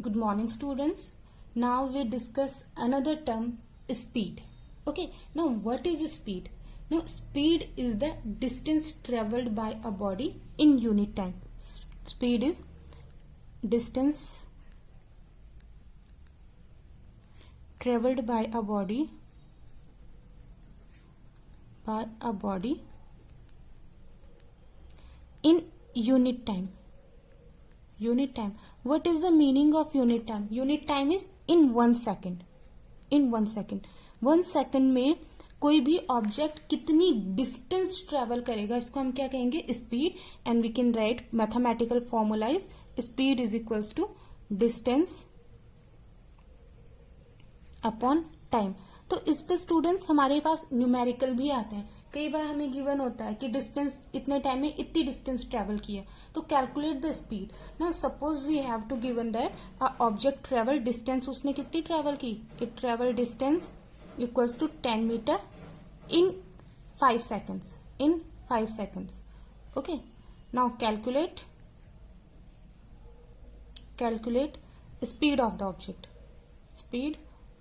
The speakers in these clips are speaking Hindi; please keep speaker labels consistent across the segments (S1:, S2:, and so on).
S1: Good morning, students. Now we discuss another term, speed. Okay, now what is speed? Now speed is the distance traveled by a body in unit time. Speed is distance traveled by a body in unit time. Unit time. What is the meaning of unit time? Unit time is in 1 second. In 1 second. 1 second में कोई भी ऑब्जेक्ट कितनी डिस्टेंस ट्रेवल करेगा, इसको हम क्या कहेंगे? Speed. And we can write mathematical formula is speed is equals to distance upon time. तो इस पे स्टूडेंट्स हमारे पास न्यूमेरिकल भी आते हैं. कई बार हमें गिवन होता है कि डिस्टेंस इतने टाइम में इतनी डिस्टेंस ट्रेवल की है, तो calculate the speed. Now suppose we have to given that a object travel distance, उसने कितनी ट्रेवल की? It travel distance equals to 10 metre in 5 seconds. In 5 seconds. Okay. Now calculate speed of the object. Speed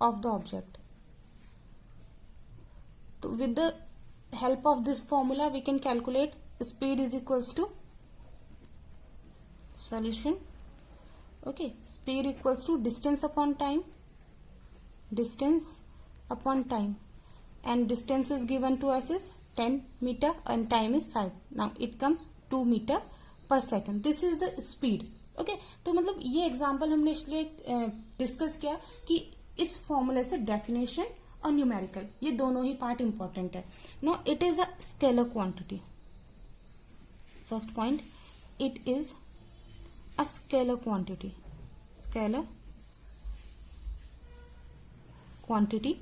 S1: of the object. So with the help of this formula we can calculate speed is equals to solution. Okay. Speed equals to distance upon time. Distance upon time. And distance is given to us is 10 meter and time is 5. Now it comes 2 meter per second. This is the speed. Okay. तो मतलब ये एग्जाम्पल हमने इसलिए डिस्कस किया कि इस फॉर्मूले से डेफिनेशन और न्यूमेरिकल ये दोनों ही पार्ट इंपॉर्टेंट है. No it is a scalar quantity. First point, it is a scalar quantity. Scalar quantity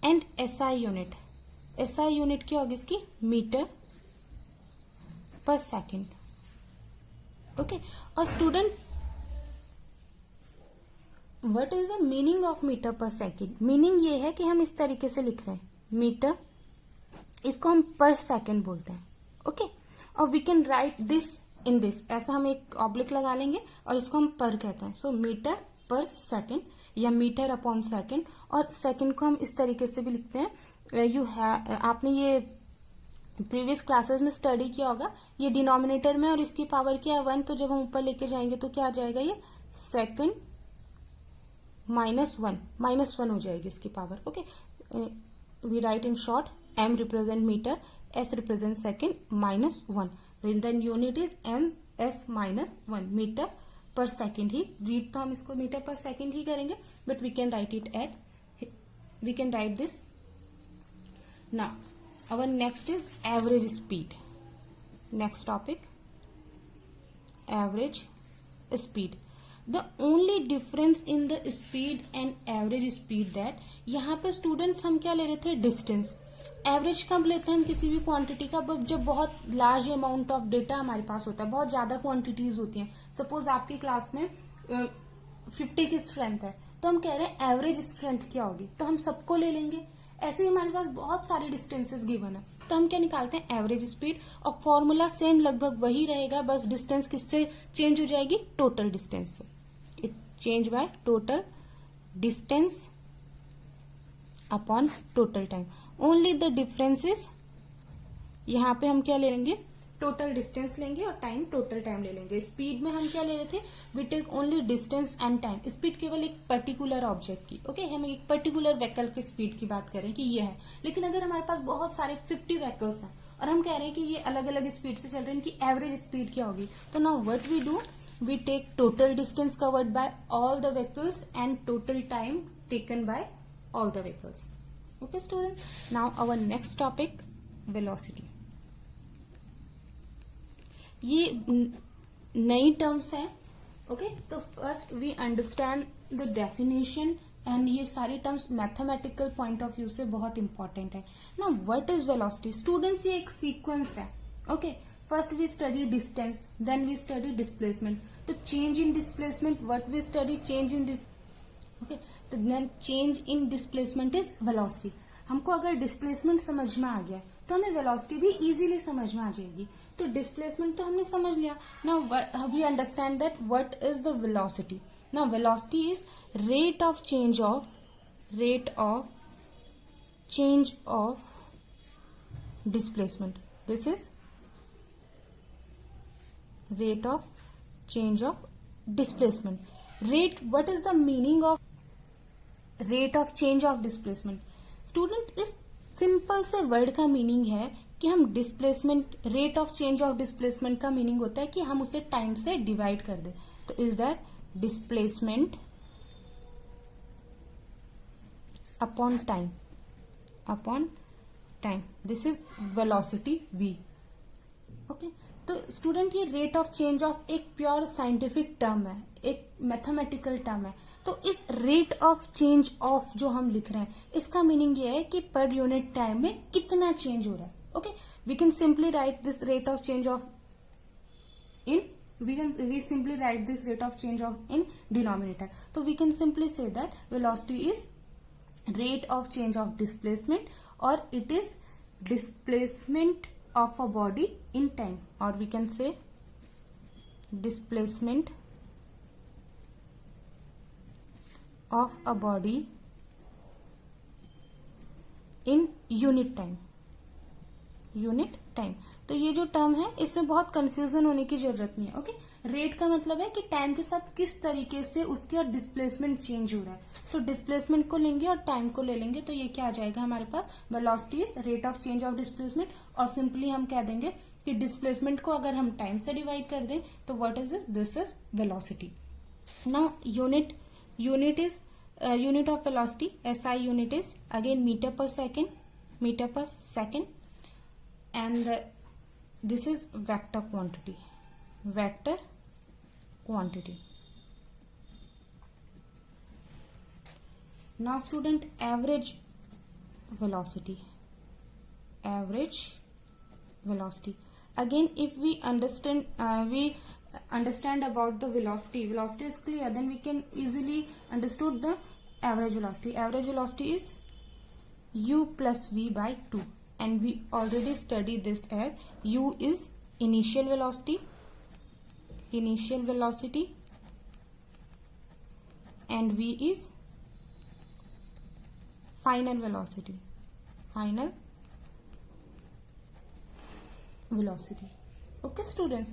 S1: and SI unit. SI unit क्या होगी इसकी? Metre per second. ओके. और student what is the meaning of metre per second? Meaning ये है कि हम इस तरीके से लिख रहे हैं मीटर, इसको हम पर सेकेंड बोलते हैं. ओके. और we can write this in this. ऐसा हम एक ऑब्लिक लगा लेंगे और इसको हम पर कहते हैं. सो मीटर पर सेकेंड या मीटर अपॉन सेकेंड. और सेकेंड को हम इस तरीके से भी लिखते हैं. आपने ये प्रीवियस क्लासेस में स्टडी किया होगा. ये डिनोमिनेटर में और इसकी पावर क्या है? 1. तो जब हम ऊपर लेके जाएंगे तो क्या आ जाएगा? ये सेकेंड -1 हो जाएगी इसकी power. Okay. We write in short m represent metre, s represent second, -1. Then unit is ms-1 metre per second. ही रीड तो हम इसको मीटर पर सेकेंड ही करेंगे, but we can write it at, we can write this. Now our next is average speed. Next topic, average speed. The only difference in the speed and average speed that, यहाँ पे स्टूडेंट्स हम क्या ले रहे थे? डिस्टेंस. एवरेज कब लेते हैं हम किसी भी क्वांटिटी का? जब बहुत लार्ज अमाउंट ऑफ डेटा हमारे पास होता है, बहुत ज्यादा क्वांटिटीज होती हैं. सपोज आपकी क्लास में 50 की स्ट्रेंथ है, तो हम कह रहे हैं एवरेज स्ट्रेंथ क्या होगी, तो हम सबको ले लेंगे. ऐसे ही हमारे पास बहुत सारे डिस्टेंसेस गिवन है, तो हम क्या निकालते हैं? Average speed. और फॉर्मूला सेम लगभग वही रहेगा, बस डिस्टेंस किससे चेंज हो जाएगी? टोटल डिस्टेंस से. It change by total distance upon total time. Only the difference is, यहाँ पे हम क्या ले लेंगे? टोटल डिस्टेंस लेंगे और टाइम, टोटल टाइम ले लेंगे. स्पीड में हम क्या ले रहे थे? We take only distance and time. Speed केवल एक पर्टिकुलर ऑब्जेक्ट की. ओके. हम एक पर्टिकुलर व्हीकल की स्पीड की बात करें कि ये है. लेकिन अगर हमारे पास बहुत सारे 50 व्हीकल्स हैं और हम कह रहे हैं कि ये अलग अलग स्पीड से चल रहे हैं, इनकी एवरेज स्पीड क्या होगी? तो now what we do, we take total distance covered by all the vehicles and total time taken by all the vehicles. Okay students, now our next topic, velocity. ये नई टर्म्स है. ओके. तो first we understand the definition and ये सारी terms mathematical point of view से बहुत इंपॉर्टेंट है. ना व्हाट इज वेलोसिटी? स्टूडेंट्स ये एक सीक्वेंस है. Okay. First we study distance, then we study displacement. तो change in displacement, what we study? Change in. Okay. तो then change in displacement is velocity. हमको अगर डिस्प्लेसमेंट समझ में आ गया तो हमें वेलोसिटी भी इजीली समझ में आ जाएगी. तो डिस्प्लेसमेंट तो हमने समझ लिया. Now we understand that what is the velocity. Now velocity is rate of change of displacement. This is rate of change of displacement. Rate, what is the meaning of rate of change of displacement? Student, इस सिंपल से वर्ड का मीनिंग है कि हम displacement, rate of change of displacement का मीनिंग होता है कि हम उसे टाइम से डिवाइड कर दें. तो is that displacement upon time, this is velocity v. Okay, तो स्टूडेंट ये रेट ऑफ चेंज ऑफ एक प्योर साइंटिफिक टर्म है, एक मैथमेटिकल टर्म है. तो इस रेट ऑफ चेंज ऑफ जो हम लिख रहे हैं, इसका मीनिंग ये है कि पर यूनिट टाइम में कितना चेंज हो रहा है. Okay, we can simply write this rate of change of in we simply write this rate of change of in denominator. So we can simply say that velocity is rate of change of displacement, or it is displacement of a body in time, or we can say displacement of a body in unit time. तो ये जो टर्म है इसमें बहुत कंफ्यूजन होने की जरूरत नहीं है. ओके, रेट का मतलब है कि टाइम के साथ किस तरीके से उसका डिस्प्लेसमेंट चेंज हो रहा है. तो डिस्प्लेसमेंट को लेंगे और टाइम को ले लेंगे, तो ये क्या आ जाएगा हमारे पास, velocity is rate of change of displacement. और सिंपली हम कह देंगे कि डिस्प्लेसमेंट को अगर हम टाइम से डिवाइड कर दें तो what is this is velocity. Now unit is unit of velocity, SI unit is again metre per second, and this is vector quantity. Now student, average velocity. Again, if we understand about the velocity is clear, then we can easily understood the average velocity. Average velocity is u plus v by 2. And we already studied this as u is initial velocity, and v is final velocity. Okay students,